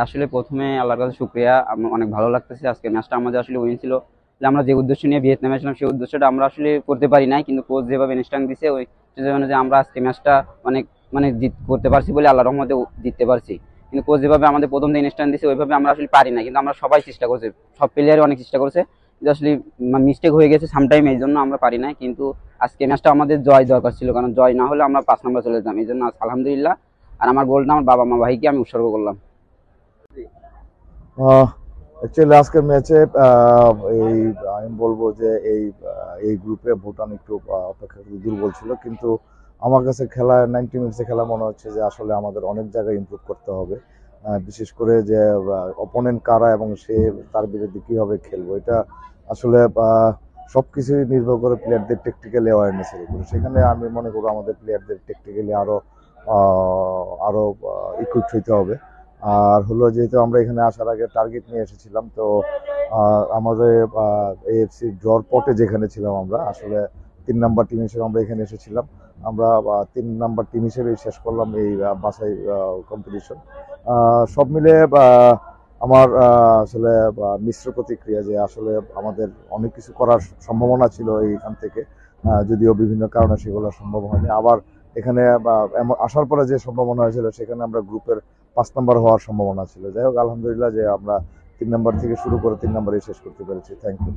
আসলে প্রথমে আল্লাহর কাছে শুকরিয়া, আমার অনেক ভালো লাগতেছে। আজকে ম্যাচটা আমাদের আসলে উইন ছিল। যে আমরা যে উদ্দেশ্য নিয়ে ভিয়েতনামে ছিলাম সেই উদ্দেশ্যটা আমরা আসলে করতে পারি নাই, কিন্তু কোচ যেভাবে ইনস্ট্রাকশন দিছে ওই জন্য যে আমরা আজকে ম্যাচটা অনেক মানে জিত করতে পারছি বলে আল্লাহর রহমতে জিততে পারছি। কিন্তু কোচ যেভাবে আমাদের প্রথম দিন ইনস্ট্রাকশন দিছে ওইভাবে আমরা আসলে পারি না, কিন্তু আমরা সবাই চেষ্টা করছি, সব প্লেয়ারই অনেক চেষ্টা করছে, কিন্তু আসলে মিস্টেক হয়ে গেছে সামটাইম, এই জন্য আমরা পারি না। কিন্তু আজকে ম্যাচটা আমাদের জয় দরকার ছিল, কারণ জয় না হলে আমরা 5 নম্বর চলে যেতাম। এই জন্য আলহামদুলিল্লাহ। আর আমার গোলটা আমার বাবা মা ভাইকে আমি উৎসর্গ করলাম। অ্যাকচুয়ালি আজকের ম্যাচে এই আমি বলবো যে এই গ্রুপে ভুটান একটু অপেক্ষাকৃত দুর্বল ছিল, কিন্তু আমার কাছে খেলা 90 মিনিটসে খেলা মনে হচ্ছে যে আসলে আমাদের অনেক জায়গায় ইমপ্রুভ করতে হবে। বিশেষ করে যে অপোনেন্ট কারা এবং সে তার বিরুদ্ধে কীভাবে খেলবো, এটা আসলে সবকিছুই নির্ভর করে প্লেয়ারদের টেকটিক্যাল অ্যাওয়ারনেসের উপরে। সেখানে আমি মনে করবো আমাদের প্লেয়ারদের টেকটিক্যালি আরো ইকুইপড হইতে হবে। আর হলো যেহেতু আমরা এখানে আসার আগে টার্গেট নিয়ে এসেছিলাম, তো আমাদের এএফসি ড্রর পটে যেখানে ছিলাম আমরা আসলে 3 নাম্বার টিম হিসেবে আমরা এখানে এসেছিলাম। আমরা 3 নাম্বার টিম হিসেবে শেষ করলাম এই বাছাই কম্পিটিশন। সব মিলে আমার আসলে মিশ্র প্রতিক্রিয়া, যে আসলে আমাদের অনেক কিছু করার সম্ভাবনা ছিল এইখান থেকে, যদিও বিভিন্ন কারণে সেগুলো সম্ভব হয়নি। আবার এখানে আসার পরে যে সম্ভাবনা হয়েছিল সেখানে আমরা গ্রুপের 5 নাম্বার হওয়ার সম্ভাবনা ছিল। যাই হোক, আলহামদুলিল্লাহ যে আমরা 3 নাম্বার থেকে শুরু করে 3 নাম্বারে শেষ করতে পেরেছি। Thank you.